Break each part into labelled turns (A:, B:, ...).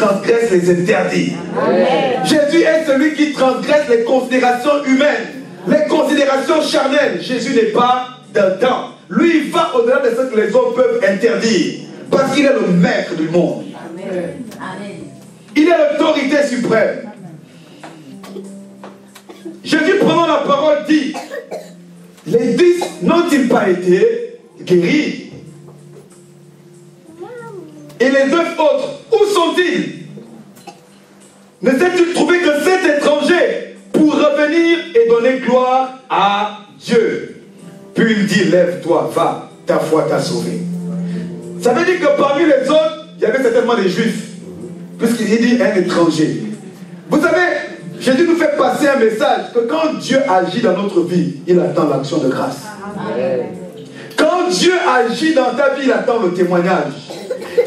A: transgresse les interdits.
B: Amen.
A: Jésus est celui qui transgresse les considérations humaines, les considérations charnelles. Jésus n'est pas d'un temps. Lui, il va au-delà de ce que les hommes peuvent interdire. Parce qu'il est le maître du monde.
B: Amen. Amen.
A: Il est l'autorité suprême. Jésus, prenant la parole, dit, les 10 n'ont-ils pas été guéris? Et les 9 autres, où sont-ils? Ne s'est-il trouvé que 7 étrangers pour revenir et donner gloire à Dieu? Puis il dit, lève-toi, va, ta foi t'a sauvé. Ça veut dire que parmi les autres, il y avait certainement des juifs. Puisqu'il dit un étranger. Vous savez, Jésus nous fait passer un message que quand Dieu agit dans notre vie, il attend l'action de grâce.
B: Amen.
A: Quand Dieu agit dans ta vie, il attend le témoignage.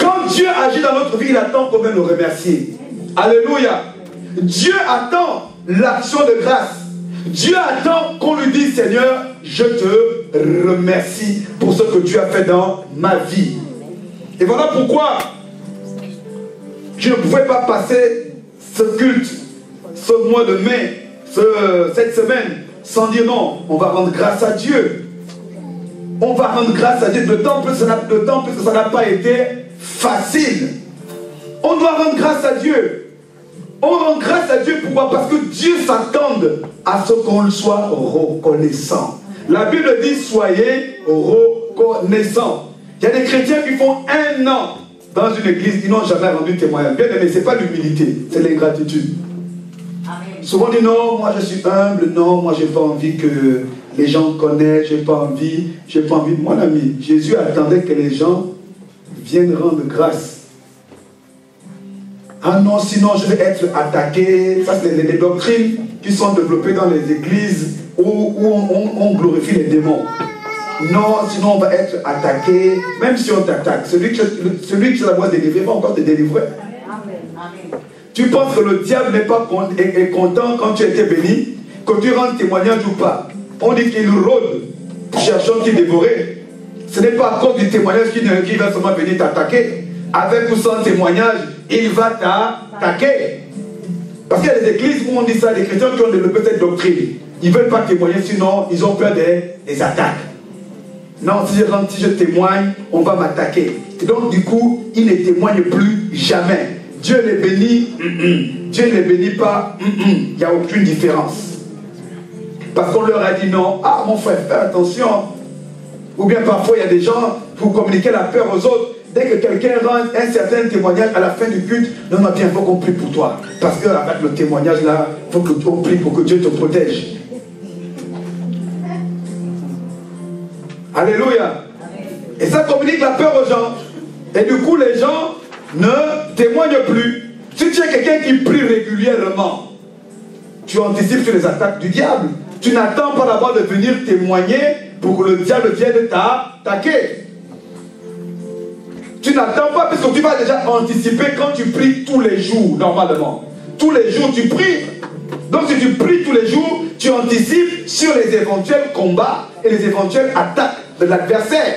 A: Quand Dieu agit dans notre vie, il attend qu'on vienne le remercier. Alléluia. Dieu attend l'action de grâce. Dieu attend qu'on lui dise, Seigneur, je te remercie pour ce que tu as fait dans ma vie. Et voilà pourquoi je ne pouvais pas passer ce culte, ce mois de mai, cette semaine, sans dire non, on va rendre grâce à Dieu. On va rendre grâce à Dieu. D'autant plus que ça n'a pas été facile. On doit rendre grâce à Dieu. On rend grâce à Dieu, pourquoi? Parce que Dieu s'attend à ce qu'on soit reconnaissant. La Bible dit, soyez reconnaissants. Il y a des chrétiens qui font 1 an dans une église, ils n'ont jamais rendu témoignage. Bien aimé, ce n'est pas l'humilité, c'est l'ingratitude. Souvent on dit non, moi je suis humble, non, moi j'ai pas envie que les gens connaissent, j'ai pas envie. Mon ami, Jésus attendait que les gens viennent rendre grâce. Ah non, sinon je vais être attaqué. Ça, c'est les doctrines qui sont développées dans les églises où on glorifie les démons. Non, sinon on va être attaqué. Même si on t'attaque, celui qui a la voix délivrée va encore te délivrer.
B: Amen.
A: Tu penses que le diable n'est pas content quand tu as été béni, que tu rends témoignage ou pas? On dit qu'il rôde, cherchant qui dévorer. Ce n'est pas à cause du témoignage qu'il va seulement venir t'attaquer. Avec ou sans témoignage, il va t'attaquer. Parce qu'il y a des églises où on dit ça, des chrétiens qui ont développé cette doctrine. Ils ne veulent pas témoigner, sinon ils ont peur des attaques. Non, si je témoigne, on va m'attaquer. Et donc du coup, ils ne témoignent plus jamais. Dieu les bénit, Dieu ne les bénit pas, il n'y a aucune différence. Parce qu'on leur a dit non, ah mon frère, fais attention. Ou bien parfois il y a des gens, pour communiquer la peur aux autres, dès que quelqu'un rend un certain témoignage à la fin du culte, non, bien, il faut qu'on prie pour toi. Parce qu'avec le témoignage là, il faut qu'on prie pour que Dieu te protège. Alléluia. Et ça communique la peur aux gens. Et du coup, les gens ne témoignent plus. Si tu es quelqu'un qui prie régulièrement, tu anticipes sur les attaques du diable. Tu n'attends pas d'abord de venir témoigner pour que le diable vienne t'attaquer. Tu n'attends pas parce que tu vas déjà anticiper quand tu pries tous les jours, normalement. Tous les jours, tu pries. Donc si tu pries tous les jours, tu anticipes sur les éventuels combats et les éventuelles attaques de l'adversaire.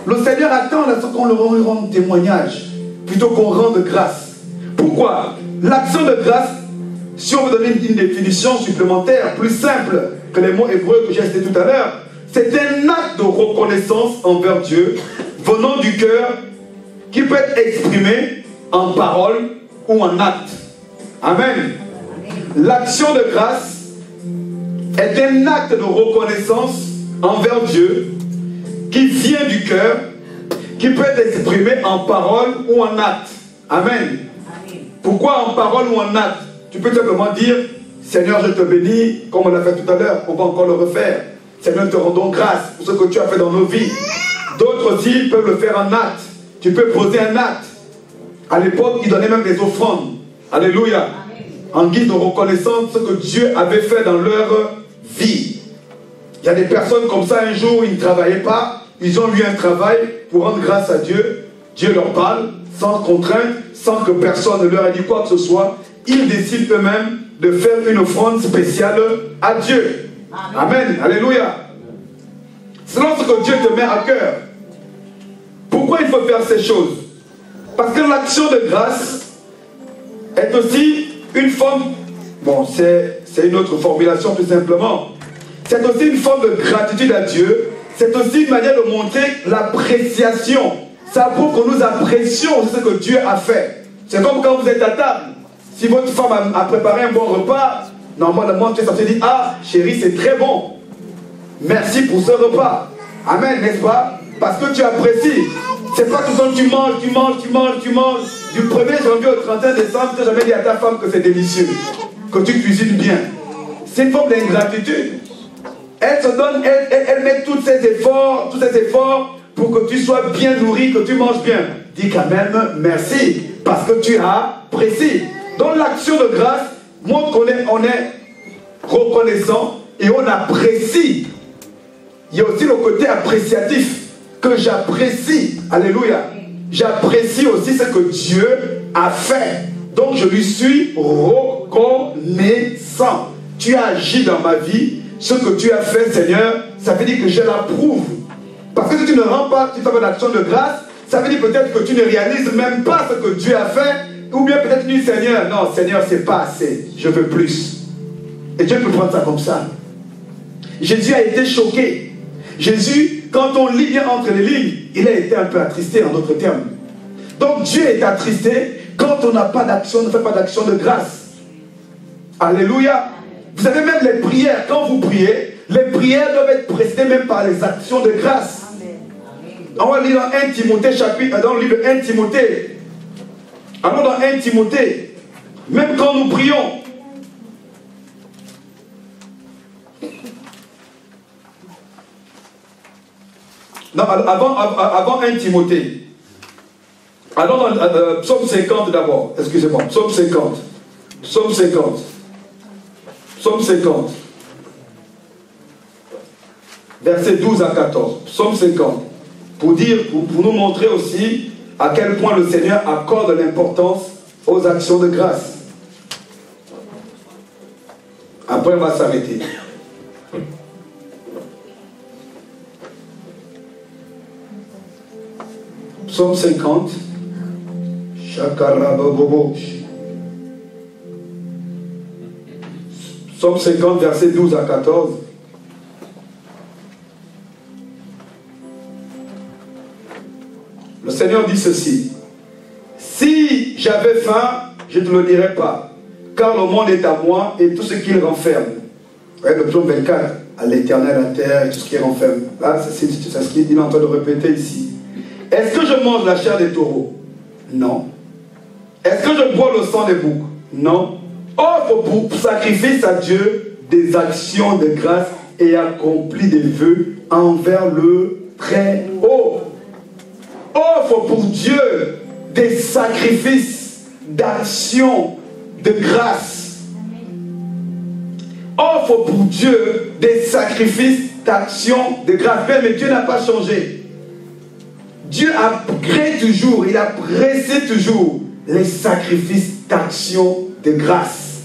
A: Le Seigneur attend à ce qu'on leur rende témoignage plutôt qu'on rende grâce. Pourquoi? L'action de grâce, si on veut donner une définition supplémentaire, plus simple que les mots hébreux que j'ai cités tout à l'heure, c'est un acte de reconnaissance envers Dieu venant du cœur qui peut être exprimé en parole ou en acte. Amen. L'action de grâce est un acte de reconnaissance envers Dieu qui vient du cœur, qui peut être exprimé en parole ou en acte. Amen. Pourquoi en parole ou en acte? Tu peux simplement dire, Seigneur, je te bénis, comme on l'a fait tout à l'heure, on va encore le refaire. Seigneur, te rendons grâce pour ce que tu as fait dans nos vies. D'autres aussi peuvent le faire en acte. Tu peux poser un acte. À l'époque, ils donnaient même des offrandes. Alléluia. En guise de reconnaissance ce que Dieu avait fait dans leur vie. Il y a des personnes comme ça, un jour, ils ne travaillaient pas. Ils ont eu un travail pour rendre grâce à Dieu. Dieu leur parle, sans contrainte, sans que personne ne leur ait dit quoi que ce soit. Ils décident eux-mêmes de faire une offrande spéciale à Dieu. Amen. Alléluia. Selon ce que Dieu te met à cœur. Pourquoi il faut faire ces choses? Parce que l'action de grâce est aussi une forme, bon, c'est une autre formulation tout simplement. C'est aussi une forme de gratitude à Dieu. C'est aussi une manière de montrer l'appréciation. Ça prouve que nous apprécions ce que Dieu a fait. C'est comme quand vous êtes à table. Si votre femme a préparé un bon repas, normalement tu es censé dire, ah chérie, c'est très bon. Merci pour ce repas. Amen, n'est-ce pas? Parce que tu apprécies. C'est pas tout le temps tu manges. Du 1er janvier au 31 décembre, tu n'as jamais dit à ta femme que c'est délicieux, que tu cuisines bien. C'est une forme d'ingratitude. Elle se donne, elle met tous ses efforts pour que tu sois bien nourri, que tu manges bien. Dis quand même merci, parce que tu apprécies. Donc l'action de grâce montre qu'on est reconnaissant et on apprécie. Il y a aussi le côté appréciatif, que j'apprécie. Alléluia. J'apprécie aussi ce que Dieu a fait. Donc je lui suis reconnaissant. Tu as agi dans ma vie. Ce que tu as fait, Seigneur, ça veut dire que je l'approuve. Parce que si tu ne rends pas, tu fais l'action de grâce, ça veut dire peut-être que tu ne réalises même pas ce que Dieu a fait. Ou bien peut-être tu dis, Seigneur, non, Seigneur, c'est pas assez. Je veux plus. Et Dieu peut prendre ça comme ça. Jésus a été choqué. Jésus, quand on lit bien entre les lignes, il a été un peu attristé en d'autres termes. Donc Dieu est attristé quand on n'a pas d'action, ne fait pas d'action de grâce. Alléluia. Vous savez, même les prières, quand vous priez, les prières doivent être précédées même par les actions de grâce. On va lire dans 1 Timothée, dans le livre 1 Timothée. Alors dans 1 Timothée, même quand nous prions, non, avant 1 Timothée. Allons dans Psaume 50 d'abord. Excusez-moi. Psaume 50. Psaume 50. Psaume 50. Versets 12 à 14. Psaume 50. Pour nous montrer aussi à quel point le Seigneur accorde l'importance aux actions de grâce. Après, on va s'arrêter. Psaume 50. Psaume 50, versets 12 à 14. Le Seigneur dit ceci. Si j'avais faim, je ne te le dirais pas, car le monde est à moi et tout ce qu'il renferme. Vous voyez le psaume 24, à l'Éternel, la terre et tout ce qu'il renferme. Là, c'est ce qu'il est en train de répéter ici. Est-ce que je mange la chair des taureaux? Non. Est-ce que je bois le sang des boucs? Non. Offre pour sacrifice à Dieu des actions de grâce et accomplis des vœux envers le Très-Haut. Offre pour Dieu des sacrifices d'actions de grâce. Offre pour Dieu des sacrifices d'actions de grâce. Mais Dieu n'a pas changé. Dieu a créé toujours, il a pressé toujours les sacrifices d'action de grâce.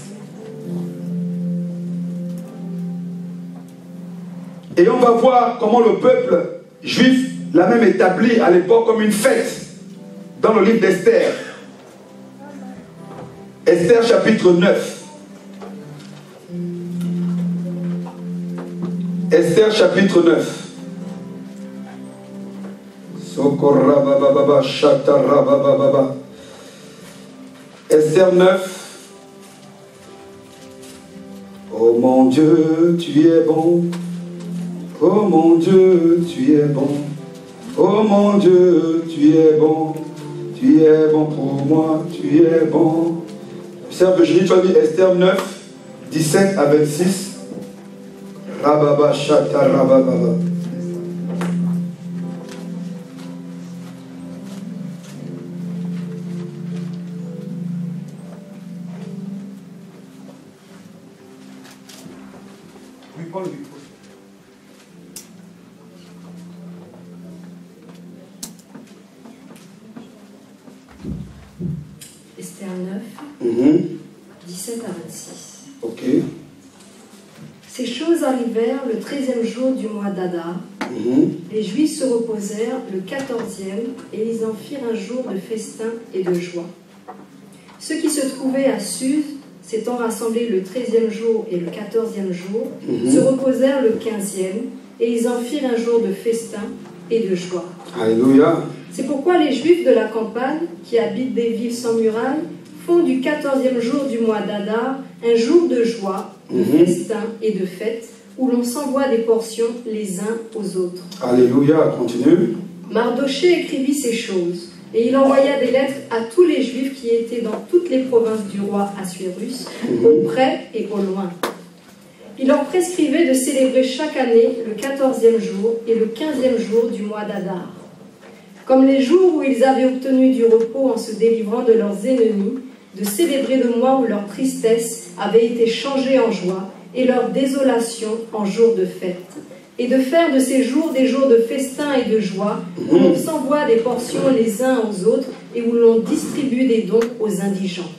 A: Et on va voir comment le peuple juif l'a même établi à l'époque comme une fête dans le livre d'Esther. Esther chapitre 9. Esther chapitre 9. Esther 9. Oh mon Dieu, tu es bon. Oh mon Dieu, tu es bon. Oh mon Dieu, tu es bon. Tu es bon pour moi, tu es bon. Observe, je lis, tu as dit Esther 9, 17 à 26. Rababa, chata, rababa.
C: Esther 9, 17 à 26.
A: Ok.
C: Ces choses arrivèrent le 13e jour du mois d'Adar, Les Juifs se reposèrent le 14e et ils en firent un jour de festin et de joie. Ceux qui se trouvaient à Suse, s'étant rassemblés le 13e jour et le 14e jour, se reposèrent le 15e et ils en firent un jour de festin et de joie.
A: Alléluia.
C: C'est pourquoi les Juifs de la campagne, qui habitent des villes sans murailles, font du 14e jour du mois d'Adar un jour de joie, de festin et de fête, où l'on s'envoie des portions les uns aux autres.
A: Alléluia, continue.
C: Mardochée écrivit ces choses, et il envoya des lettres à tous les Juifs qui étaient dans toutes les provinces du roi Assuérus, au près et au loin. Il leur prescrivait de célébrer chaque année le 14e jour et le 15e jour du mois d'Adar, comme les jours où ils avaient obtenu du repos en se délivrant de leurs ennemis, de célébrer le mois où leur tristesse avait été changée en joie et leur désolation en jours de fête, et de faire de ces jours des jours de festin et de joie, où l'on s'envoie des portions les uns aux autres et où l'on distribue des dons aux indigents.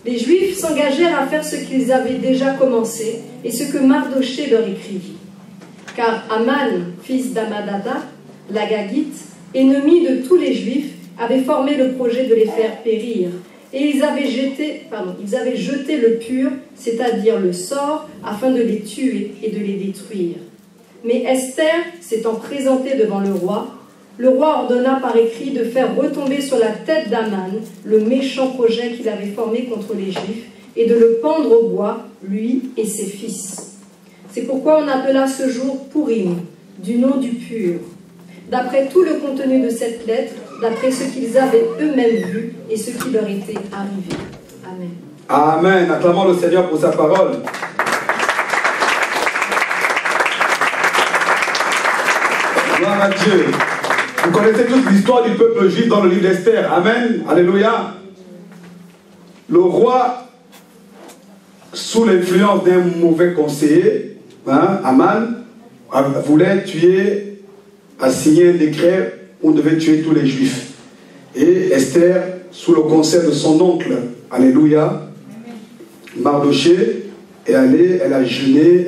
C: Les Juifs s'engagèrent à faire ce qu'ils avaient déjà commencé et ce que Mardochée leur écrivit. Car Aman, fils d'Amadada, l'Agagite, ennemi de tous les Juifs, avait formé le projet de les faire périr, et ils avaient jeté le pur, c'est-à-dire le sort, afin de les tuer et de les détruire. Mais Esther, s'étant présentée devant le roi ordonna par écrit de faire retomber sur la tête d'Aman le méchant projet qu'il avait formé contre les Juifs et de le pendre au bois, lui et ses fils. C'est pourquoi on appela ce jour Pourim, du nom du pur. D'après tout le contenu de cette lettre, d'après ce qu'ils avaient eux-mêmes vu et ce qui leur était arrivé. Amen.
A: Amen. Acclamons le Seigneur pour sa parole. Gloire à Dieu. Vous connaissez tous l'histoire du peuple juif dans le livre d'Esther. Amen. Alléluia. Le roi, sous l'influence d'un mauvais conseiller, Aman, voulait tuer, a signé un décret où on devait tuer tous les Juifs. Et Esther, sous le conseil de son oncle, alléluia, Mardochée, est allée, elle a jeûné,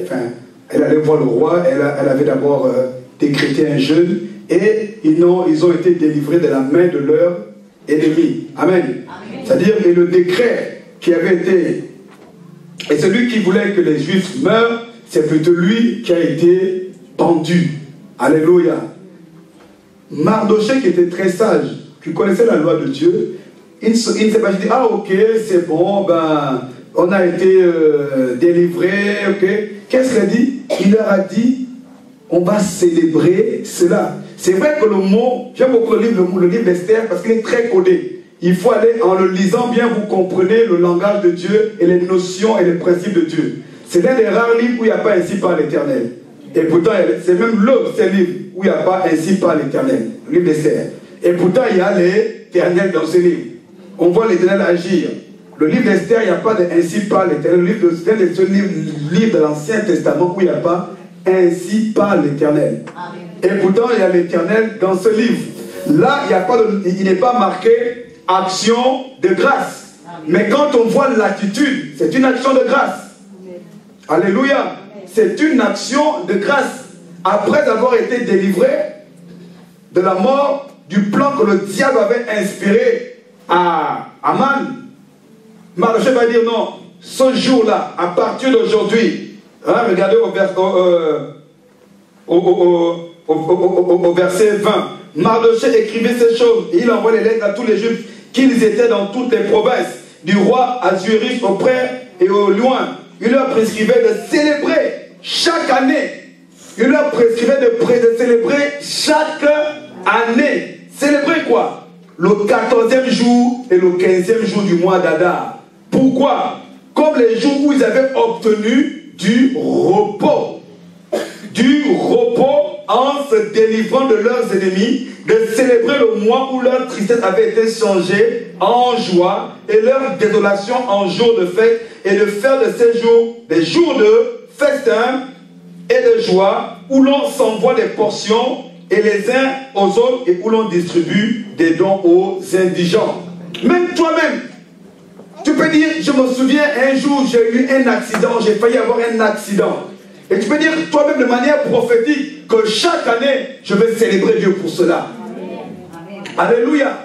A: elle allait voir le roi, elle avait d'abord décrété un jeûne, et ils ont été délivrés de la main de leurs ennemis. Amen. C'est-à-dire, et le décret qui avait été, et celui qui voulait que les Juifs meurent, c'est plutôt lui qui a été pendu. Alléluia. Mardochée, qui était très sage, qui connaissait la loi de Dieu, il ne s'est pas dit, ah ok, c'est bon, on a été délivré, ok. Qu'est-ce qu'il a dit? Il leur a dit, on va célébrer cela. C'est vrai que le mot, j'aime beaucoup le livre d'Esther parce qu'il est très codé. Il faut aller, en le lisant bien, vous comprenez le langage de Dieu et les notions et les principes de Dieu. C'est l'un des rares livres où il n'y a pas ainsi par l'Éternel. Et pourtant, c'est même le seul livre où il n'y a pas ainsi par l'Éternel, le livre d'Esther. Et pourtant, il y a l'Éternel dans ce livre. On voit l'Éternel agir. Le livre d'Esther, il n'y a pas de ainsi par l'Éternel. Le livre d'Esther est le seul livre de l'Ancien Testament où il n'y a pas ainsi par l'Éternel. Et pourtant, il y a l'Éternel dans ce livre. Là, il n'est pas marqué action de grâce. Mais quand on voit l'attitude, c'est une action de grâce. Alléluia. C'est une action de grâce. Après avoir été délivré de la mort, du plan que le diable avait inspiré à Aman, Mardochée va dire non, ce jour-là, à partir d'aujourd'hui, regardez au verset 20, Mardochée écrivait ces choses et il envoie les lettres à tous les Juifs qu'ils étaient dans toutes les provinces du roi Assuérus au près et au loin. Il leur prescrivait de célébrer chaque année. Il leur prescrivait de célébrer chaque année. Célébrer quoi? Le 14e jour et le 15e jour du mois d'Adar. Pourquoi? Comme les jours où ils avaient obtenu du repos. Du repos en se délivrant de leurs ennemis, de célébrer le mois où leur tristesse avait été changée en joie et leur désolation en jour de fête, et de faire de ces jours des jours de festin et de joie où l'on s'envoie des portions et les uns aux autres et où l'on distribue des dons aux indigents. Même toi-même, tu peux dire, je me souviens un jour j'ai eu un accident, j'ai failli avoir un accident. Et tu peux dire toi-même de manière prophétique, que chaque année, je vais célébrer Dieu pour cela. Alléluia.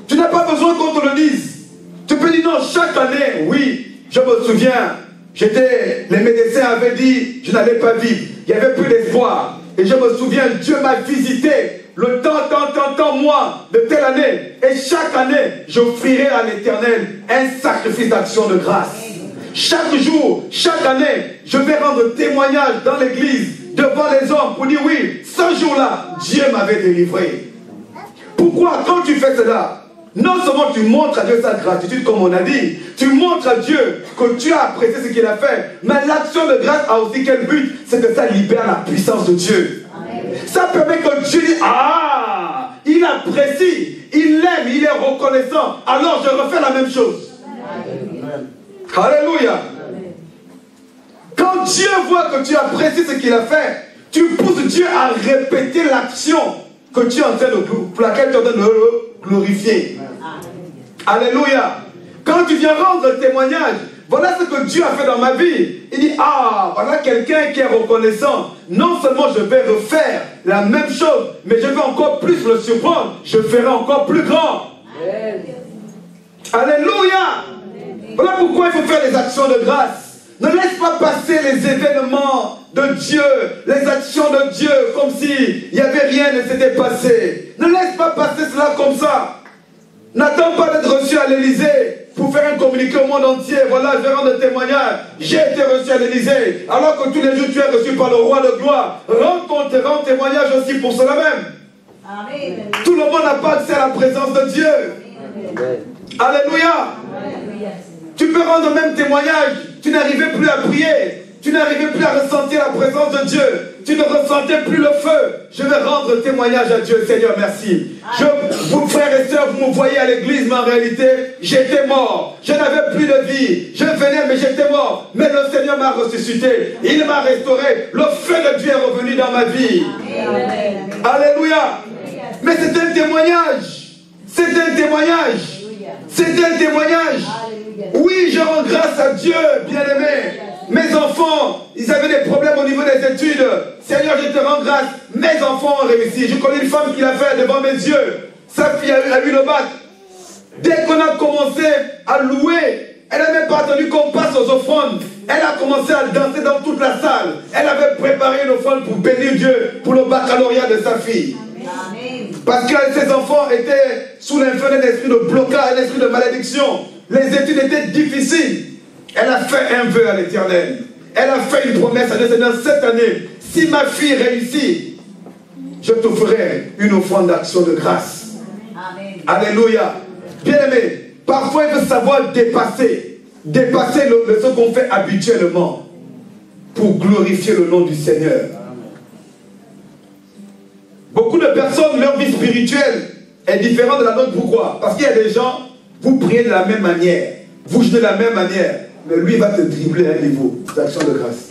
A: Tu n'as pas besoin qu'on te le dise. Tu peux dire non, chaque année, oui, je me souviens, les médecins avaient dit, je n'allais pas vivre. Il n'y avait plus d'espoir. Et je me souviens, Dieu m'a visité le tant mois de telle année. Et chaque année, j'offrirai à l'Éternel un sacrifice d'action de grâce. Chaque jour, chaque année, je vais rendre témoignage dans l'église, devant les hommes, pour dire oui, ce jour-là, Dieu m'avait délivré. Pourquoi, quand tu fais cela, non seulement tu montres à Dieu sa gratitude, comme on a dit, tu montres à Dieu que tu as apprécié ce qu'il a fait, mais l'action de grâce a aussi quel but? C'est que ça libère la puissance de Dieu. Amen. Ça permet que Dieu dise, ah, il apprécie, il l'aime, il est reconnaissant, alors je refais la même chose. Amen. Alléluia. Amen. Quand Dieu voit que tu apprécies ce qu'il a fait, tu pousses Dieu à répéter l'action que tu es en train de, pour laquelle tu es en train de le glorifier. Alléluia. Quand tu viens rendre témoignage, voilà ce que Dieu a fait dans ma vie. Il dit, ah, voilà quelqu'un qui est reconnaissant. Non seulement je vais refaire la même chose, mais je vais encore plus le surprendre. Je ferai encore plus grand. Alléluia. Voilà pourquoi il faut faire les actions de grâce. Ne laisse pas passer les événements de Dieu, les actions de Dieu, comme si il n'y avait rien ne s'était passé. Ne laisse pas passer cela comme ça. N'attends pas d'être reçu à l'Élysée pour faire un communiqué au monde entier. Voilà, je vais rendre témoignage. J'ai été reçu à l'Élysée. Alors que tous les jours tu es reçu par le roi de gloire. Rends témoignage aussi pour cela même. Amen. Tout le monde n'a pas accès à la présence de Dieu. Amen. Alléluia. Amen. Tu peux rendre même témoignage. Tu n'arrivais plus à prier. Tu n'arrivais plus à ressentir la présence de Dieu. Tu ne ressentais plus le feu. Je vais rendre témoignage à Dieu. Seigneur, merci. Vous, frères et sœurs, vous me voyez à l'église, mais en réalité, j'étais mort. Je n'avais plus de vie. Je venais, mais j'étais mort. Mais le Seigneur m'a ressuscité. Il m'a restauré. Le feu de Dieu est revenu dans ma vie. Amen. Alléluia. Mais c'est un témoignage. C'est un témoignage. C'est un témoignage. Oui, je rends grâce à Dieu, bien-aimé. Mes enfants, ils avaient des problèmes au niveau des études. Seigneur, je te rends grâce. Mes enfants ont réussi. Je connais une femme qui l'a fait devant mes yeux. Sa fille a eu le bac. Dès qu'on a commencé à louer, elle n'a même pas attendu qu'on passe aux offrandes. Elle a commencé à danser dans toute la salle. Elle avait préparé une offrande pour bénir Dieu pour le baccalauréat de sa fille. Amen. Parce que ses enfants étaient sous l'influence d'un esprit de blocage, d'un esprit de malédiction. Les études étaient difficiles. Elle a fait un vœu à l'Éternel. Elle a fait une promesse à Dieu. Seigneur, cette année, si ma fille réussit, je t'offrirai une offrande d'action de grâce. Amen. Alléluia. Bien-aimé, parfois il faut savoir dépasser ce qu'on fait habituellement pour glorifier le nom du Seigneur. Beaucoup de personnes, leur vie spirituelle est différente de la nôtre. Pourquoi? Parce qu'il y a des gens, vous priez de la même manière, vous jeûnez de la même manière, mais lui va te dribbler à un niveau d'action de grâce.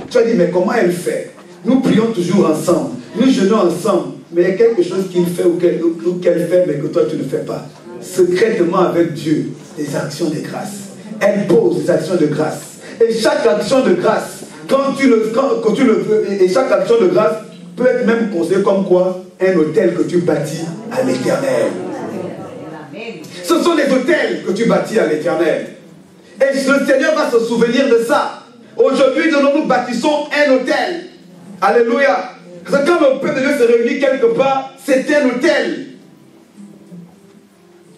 A: Tu vas dire, mais comment elle fait? Nous prions toujours ensemble, nous jeûnons ensemble, mais il y a quelque chose qu'il fait ou qu'elle fait, mais que toi tu ne fais pas. Secrètement avec Dieu, des actions de grâce. Elle pose des actions de grâce. Et chaque action de grâce, quand tu le veux, et chaque action de grâce peut être même considéré comme quoi? Un hôtel que tu bâtis à l'Éternel. Ce sont des hôtels que tu bâtis à l'Éternel. Et le Seigneur va se souvenir de ça. Aujourd'hui, nous bâtissons un hôtel. Alléluia. Parce que quand le peuple de Dieu se réunit quelque part, c'est un hôtel.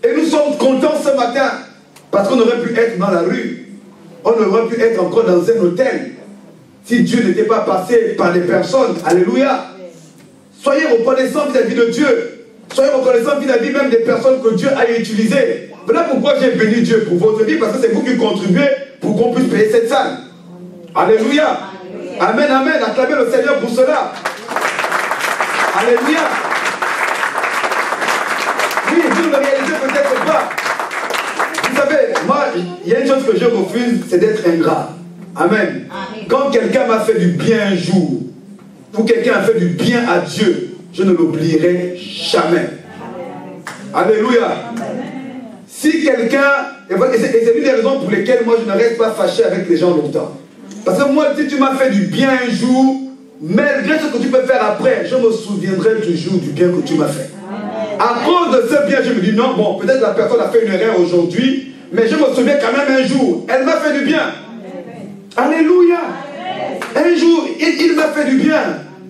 A: Et nous sommes contents ce matin parce qu'on aurait pu être dans la rue. On aurait pu être encore dans un hôtel. Si Dieu n'était pas passé par les personnes. Alléluia. Soyez reconnaissants vis-à-vis de Dieu. Soyez reconnaissants vis-à-vis même des personnes que Dieu a utilisées. Voilà pourquoi j'ai béni Dieu pour votre vie, parce que c'est vous qui contribuez pour qu'on puisse payer cette salle. Alléluia. Amen, amen. Acclamez le Seigneur pour cela. Alléluia. Oui, vous ne le réalisez peut-être pas. Vous savez, moi, il y a une chose que je refuse, c'est d'être ingrat. Amen. Quand quelqu'un m'a fait du bien un jour, ou quelqu'un a fait du bien à Dieu, je ne l'oublierai jamais. Alléluia. Si quelqu'un, et c'est l'une des raisons pour lesquelles moi je ne reste pas fâché avec les gens longtemps. Parce que moi, si tu m'as fait du bien un jour, malgré ce que tu peux faire après, je me souviendrai toujours du bien que tu m'as fait. À cause de ce bien, je me dis non, bon, peut-être la personne a fait une erreur aujourd'hui, mais je me souviens quand même un jour, elle m'a fait du bien. Alléluia. Un jour, il m'a fait du bien.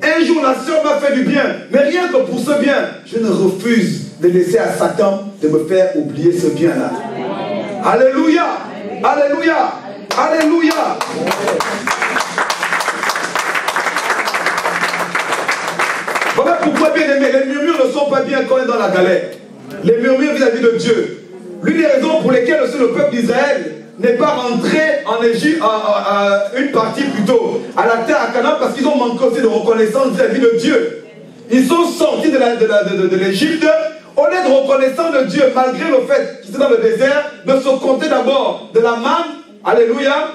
A: Un jour, la sœur m'a fait du bien. Mais rien que pour ce bien, je ne refuse de laisser à Satan de me faire oublier ce bien-là. Alléluia. Alléluia. Alléluia. Voilà pourquoi, bien aimé, les murmures ne sont pas bien quand on est dans la galère. Les murmures vis-à-vis de Dieu. L'une des raisons pour lesquelles aussi le peuple d'Israël n'est pas rentré en Égypte, une partie plutôt, à la terre à Canaan, parce qu'ils ont manqué aussi de reconnaissance vis-à-vis de Dieu. Ils sont sortis de l'Égypte, au lieu de reconnaissance de Dieu, malgré le fait qu'ils étaient dans le désert, de se compter d'abord de la manne, alléluia,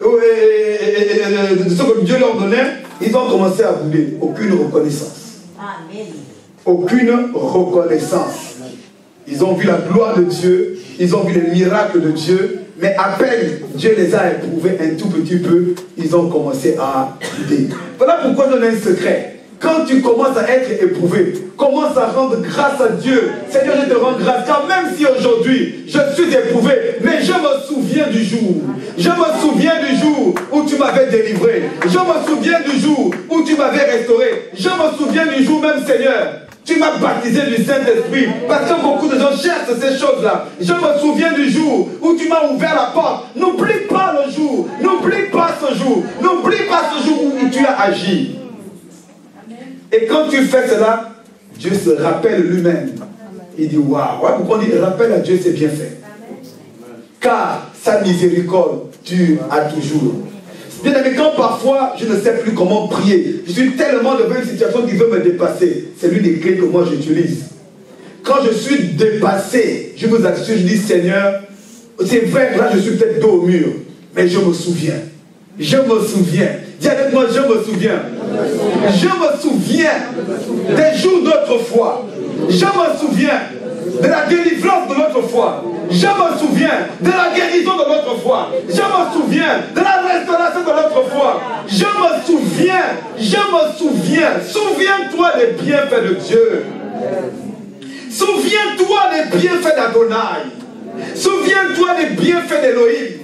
A: et de ce que Dieu leur donnait, ils ont commencé à bouler. Aucune reconnaissance.
B: Amen.
A: Aucune reconnaissance. Ils ont vu la gloire de Dieu, ils ont vu les miracles de Dieu, mais à peine Dieu les a éprouvés un tout petit peu, ils ont commencé à bouder. Voilà pourquoi je donne un secret. Quand tu commences à être éprouvé, commence à rendre grâce à Dieu. Seigneur, je te rends grâce, car même si aujourd'hui je suis éprouvé, mais je me souviens du jour. Je me souviens du jour où tu m'avais délivré. Je me souviens du jour où tu m'avais restauré. Je me souviens du jour même, Seigneur. Tu m'as baptisé du Saint-Esprit. Parce que beaucoup de gens cherchent ces choses-là. Je me souviens du jour où tu m'as ouvert la porte. N'oublie pas le jour. N'oublie pas ce jour. N'oublie pas ce jour où tu as agi. Et quand tu fais cela, Dieu se rappelle lui-même. Il dit waouh. Ouais, pourquoi on dit rappelle à Dieu ses bienfaits? Car sa miséricorde dure à toujours. Bien aimé, quand parfois je ne sais plus comment prier, je suis tellement devant une situation qui veut me dépasser, c'est l'une des clés que moi j'utilise. Quand je suis dépassé, je vous assure, je dis Seigneur, c'est vrai que là je suis peut-être dos au mur, mais je me souviens. Je me souviens. Dis avec moi, je me souviens. Je me souviens des jours d'autrefois. Je me souviens de la délivrance de l'autre fois. Je me souviens de la guérison de l'autre fois. Je me souviens de la restauration de l'autre fois. Je me souviens. Souviens-toi des bienfaits de Dieu. Souviens-toi des bienfaits d'Adonai. Souviens-toi des bienfaits d'Élohim.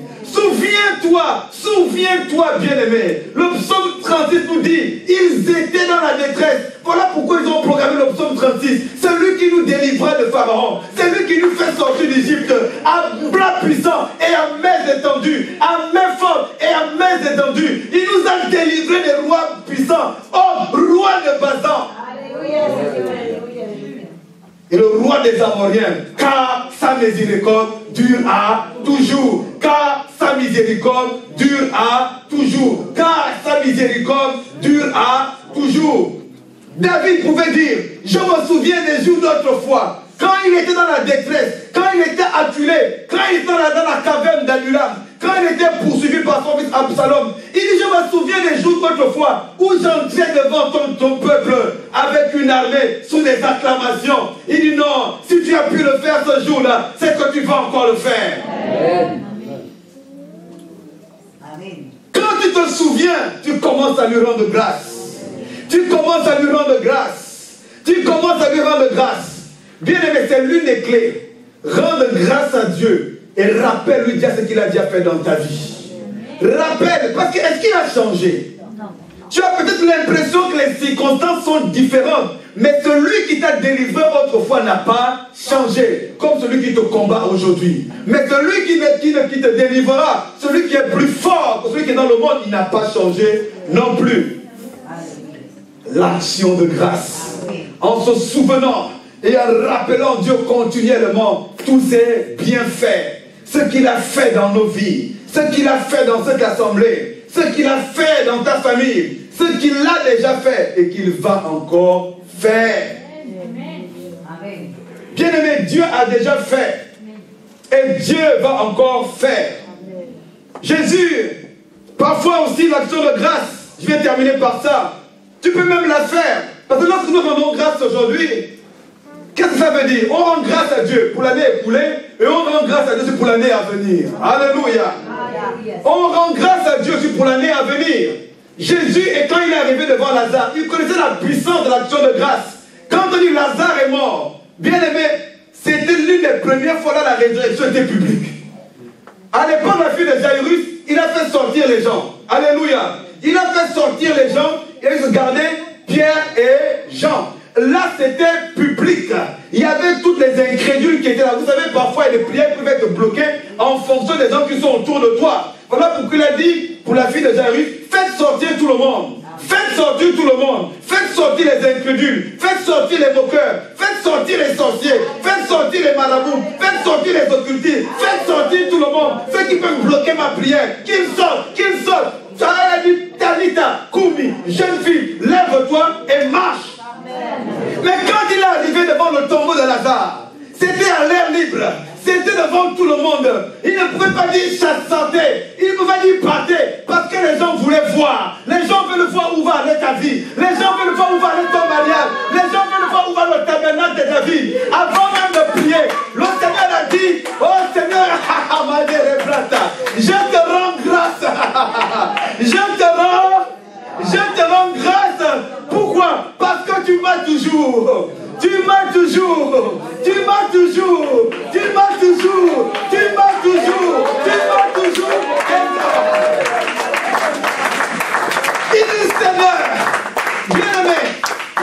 A: Souviens-toi, bien-aimé. Le psaume 36 nous dit, ils étaient dans la détresse. Voilà pourquoi ils ont programmé le psaume 36. C'est lui qui nous délivra de Pharaon. C'est lui qui nous fait sortir d'Égypte à bras puissants et à mains étendues, à mains fortes et à mains étendues. Il nous a délivrés des rois puissants. Oh, roi de Bazan. Alléluia. Et le roi des Amoriens, car sa miséricorde dure à toujours. Car sa miséricorde dure à toujours. Car sa miséricorde dure à toujours. David pouvait dire, je me souviens des jours d'autrefois, quand il était dans la détresse, quand il était acculé, quand il était dans la caverne d'Adulam, quand il était poursuivi par son fils Absalom. Il dit, je me souviens des jours d'autrefois où j'entrais devant ton peuple avec une armée sous des acclamations. Il dit non, si tu as pu le faire ce jour-là, c'est que tu vas encore le faire. Amen. Quand tu te souviens, tu commences à lui rendre grâce. Tu commences à lui rendre grâce. Tu commences à lui rendre grâce. Bien aimé, c'est l'une des clés. Rendre grâce à Dieu. Et rappelle-lui déjà ce qu'il a déjà fait dans ta vie. Rappelle, parce que est-ce qu'il a changé? Tu as peut-être l'impression que les circonstances sont différentes, mais celui qui t'a délivré autrefois n'a pas changé, comme celui qui te combat aujourd'hui. Mais celui qui te délivrera, celui qui est plus fort que celui qui est dans le monde, il n'a pas changé non plus. L'action de grâce, en se souvenant et en rappelant Dieu continuellement tous ses bienfaits. Ce qu'il a fait dans nos vies, ce qu'il a fait dans cette assemblée, ce qu'il a fait dans ta famille, ce qu'il a déjà fait et qu'il va encore faire. Amen. Bien-aimé, Dieu a déjà fait et Dieu va encore faire. Amen. Jésus, parfois aussi l'action de grâce, je vais terminer par ça, tu peux même la faire, parce que lorsque nous rendons grâce aujourd'hui, qu'est-ce que ça veut dire? On rend grâce à Dieu pour l'année écoulée et on rend grâce à Dieu pour l'année à venir. Alléluia. On rend grâce à Dieu pour l'année à venir. Jésus, et quand il est arrivé devant Lazare, il connaissait la puissance de l'action de grâce. Quand on dit Lazare est mort, bien aimé, c'était l'une des premières fois là la résurrection était publique. À l'époque de la fille de Jairus, il a fait sortir les gens. Alléluia. Il a fait sortir les gens et ils regardaient Pierre et Jean. Là, c'était public. Il y avait toutes les incrédules qui étaient là. Vous savez, parfois, les prières peuvent être bloquées en fonction des gens qui sont autour de toi. Voilà pourquoi il a dit, pour la fille de Jairus, faites sortir tout le monde. Faites sortir tout le monde. Faites sortir les incrédules. Faites sortir les moqueurs. Faites sortir les sorciers. Faites sortir les marabouts. Faites sortir les occultistes. Faites sortir tout le monde. Ceux qui peuvent bloquer ma prière. Qu'ils sortent. Qu'ils sortent. Ça a dit, Talita, Koumi, jeune fille, lève-toi et marche. Mais quand il est arrivé devant le tombeau de Lazare, c'était à l'air libre, c'était devant tout le monde. Il ne pouvait pas dire sortez, il ne pouvait pas dire partez, parce que les gens voulaient voir. Les gens veulent voir où va aller ta vie. Les gens veulent voir où va aller ton mariage. Les gens veulent voir où va le tabernacle de ta vie. Avant même de prier, le Seigneur a dit, oh Seigneur, je te rends grâce. Je te rends grâce. Pourquoi? Parce que tu m'as toujours. Tu m'as toujours. Tu m'as toujours. Tu m'as toujours. Tu m'as toujours. Tu m'as toujours. Il dit Seigneur, bien-aimé,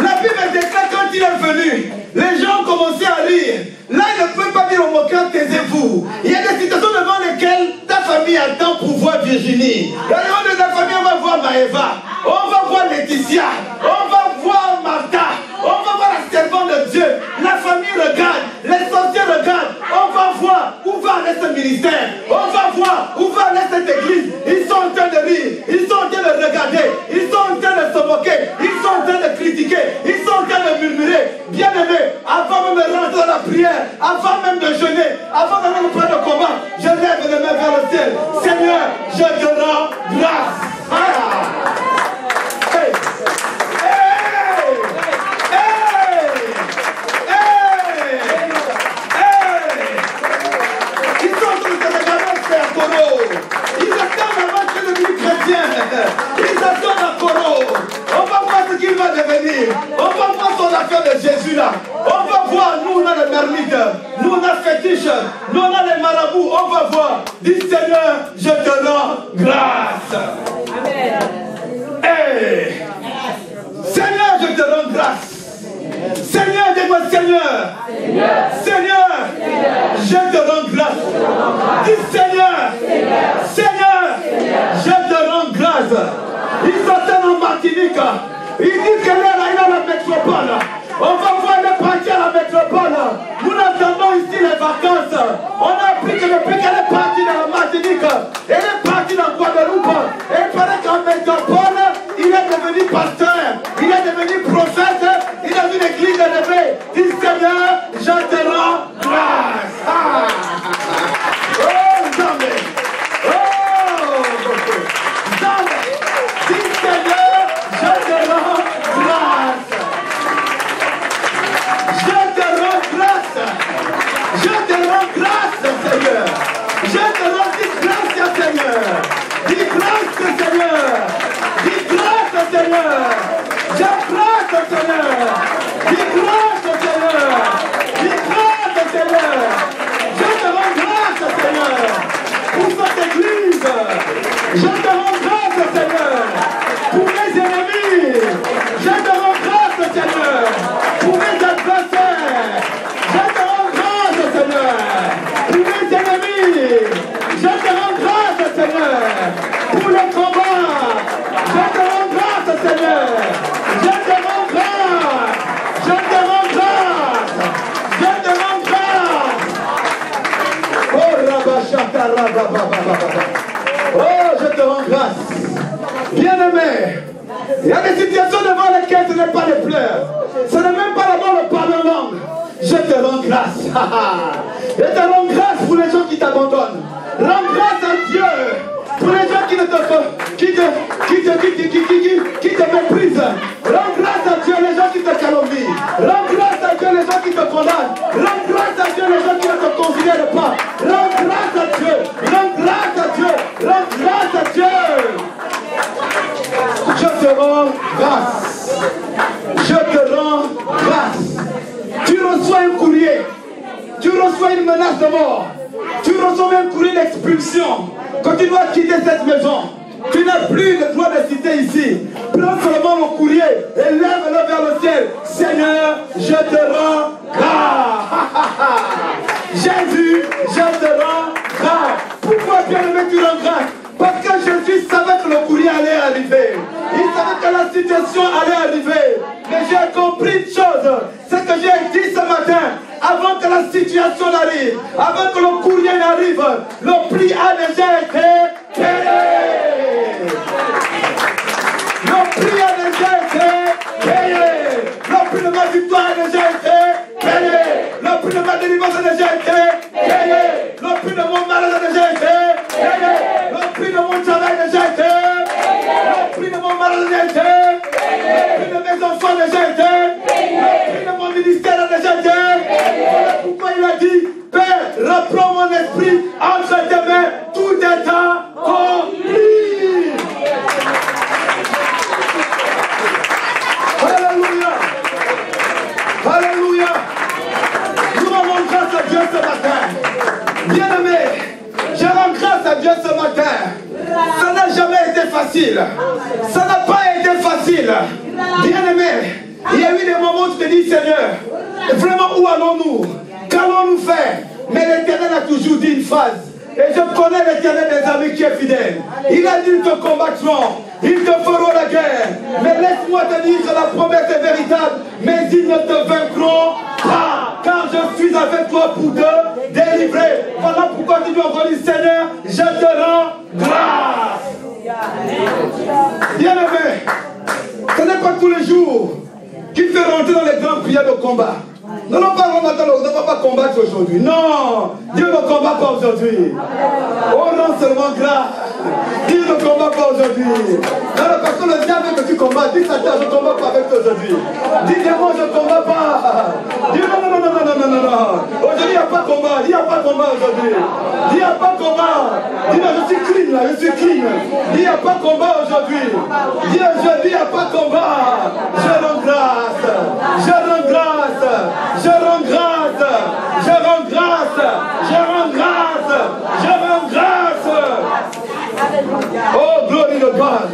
A: la Bible déclare quand il est venu, les gens ont commencé à rire. Là, il ne peut pas dire au moqueur, taisez-vous. Il y a des situations devant lesquelles ta famille attend pour voir Virginie. Dans le monde de ta famille, on va voir Maëva. On va voir Laetitia. On va voir Martha. On va voir la servante de Dieu. La famille regarde. Les sorciers regardent. On va voir où va aller ce ministère. On va voir où va aller cette église. Ils sont en train de rire. Ils sont en train de regarder. Ils sont en train de se moquer. Ils sont en train de critiquer. Ils sont en train de murmurer. Bien aimé, avant même de rentrer dans la prière, avant même de jeûner, avant même de prendre le combat, je lève les mains vers le ciel. Seigneur, je te rends grâce. Hey. Hey. Hey. Hey. Ils sont en train de te regarder, frère Coro. Ils attendent avant que tu deviennes chrétien. Ils attendent à Coro. On va voir ce qu'il va devenir. On va voir son affaire de Jésus là. On va voir, nous on a les mermites, nous on a fétiche, nous on a les marabouts, on va voir. Dis Seigneur, je te rends grâce. Amen. Hey. Seigneur, je te rends grâce. Seigneur, dis-moi Seigneur. Seigneur, je te rends grâce. Dis Seigneur, Seigneur, je te rends grâce. Ils s'attendent en Martinique. Ils disent que là, il a la métropole. On va voir les parties à la métropole. Nous attendons ici les vacances. On a appris que depuis qu'elle est partie dans la Martinique, elle est partie dans Guadeloupe. Et il paraît qu'en métropole, il est devenu pasteur. Il est devenu prophète. Il a une église élevée. Dis Seigneur, je te rends grâce. Ah. Oh, jamais. Oh, jamais. Dis Seigneur, je te rends grâce. Je te rends grâce. Je te rends grâce, Seigneur. Je te rends grâce, Seigneur. Dis grâce, Seigneur. Dis grâce, Seigneur. Je grâce, Seigneur. Dis grâce, Seigneur. Dis grâce, Seigneur. Je te rends grâce, Seigneur, pour cette église. Je te rends grâce, Seigneur, pour mes ennemis. Je te rends grâce, Seigneur, pour mes adversaires. Je te rends grâce, Seigneur, pour mes ennemis. Je te rends grâce, Seigneur, pour le combat. Je te rends grâce, Seigneur. Je te rends grâce. Je te rends grâce. Je te rends grâce. Oh, Rabachata, Rabababababa. Oh, je te rends grâce. Bien-aimé, il y a des situations devant lesquelles ce n'est pas les pleurs. Ce n'est même pas d'abord le parler en langue. Je te rends grâce. Je te rends grâce pour les gens qui t'abandonnent. Rends grâce à Dieu pour les gens qui te méprisent. Rends grâce à Dieu les gens qui te calomnient. Rends grâce à Dieu les gens qui te condamnent. Rends grâce à Dieu les gens qui ne te considèrent pas. Rends grâce à Dieu. Rends grâce à Dieu. Rends grâce à Dieu. dehors. Tu reçois même courrier d'expulsion. Quand tu dois quitter cette maison, tu n'as plus le droit de citer ici. Prends seulement le courrier et lève-le vers le ciel. Seigneur, je te rends grâce. Jésus, je te rends grâce. Pourquoi bien-aimé tu rends grâce? Parce que Jésus savait que le courrier allait arriver. Il savait que la situation allait arriver. Mais j'ai compris une chose. Ce que j'ai dit ce matin, avant que la situation n'arrive, avant que le courrier n'arrive, le prix a déjà été payé. Le prix a déjà été payé. Le prix de ma victoire a déjà été payé. Le prix de ma délivrance a déjà été payé. Le prix de mon malheur a déjà été payé. Le prix de mon travail a déjà été payé. Le prix de mon malheur a déjà été payé. Le prix de mes enfants a déjà été payé. Le prix de mon ministère a déjà été payé. Voilà pourquoi il a dit, Père, reprends mon esprit entre tes mains, tout est accompli. Alléluia. Alléluia. Nous rendons grâce à Dieu ce matin. Bien-aimé, je rends grâce à Dieu ce matin. Ça n'a jamais été facile. Ça n'a pas été facile. Bien-aimé, il y a eu des moments où tu te dis, Seigneur, vraiment où allons-nous? Qu'allons-nous faire? Mais l'Éternel a toujours dit une phrase. Et je connais l'Éternel des amis qui est fidèle. Il a dit, ils te combattront, ils te feront la guerre. Mais laisse-moi te dire que la promesse est véritable. Mais ils ne te vaincront pas. Car je suis avec toi pour te délivrer. Voilà pourquoi tu dois redire, Seigneur, je te rends grâce. Bien-aimé, ce n'est pas tous les jours qu'il fait rentrer dans les grandes prières de combat. Nous n'allons pas combattre aujourd'hui. Non, Dieu ne combat pas aujourd'hui. On rend seulement grâce. Dieu ne combat pas aujourd'hui. Non, parce que le diable veut que tu combats. Dis Satan, je ne combats pas avec toi aujourd'hui. Dis démon, je ne combats pas. Dis non. Aujourd'hui, il n'y a pas de combat. Il n'y a pas de combat aujourd'hui. Il n'y a pas de combat. Dis non, je suis clean là, je suis clean. Il n'y a pas de combat aujourd'hui. Dis aujourd'hui, il n'y a pas de combat. Je rends grâce. Je rends grâce. Je rends grâce. Je rends grâce. Je rends grâce. Je rends grâce. Oh, glory to God.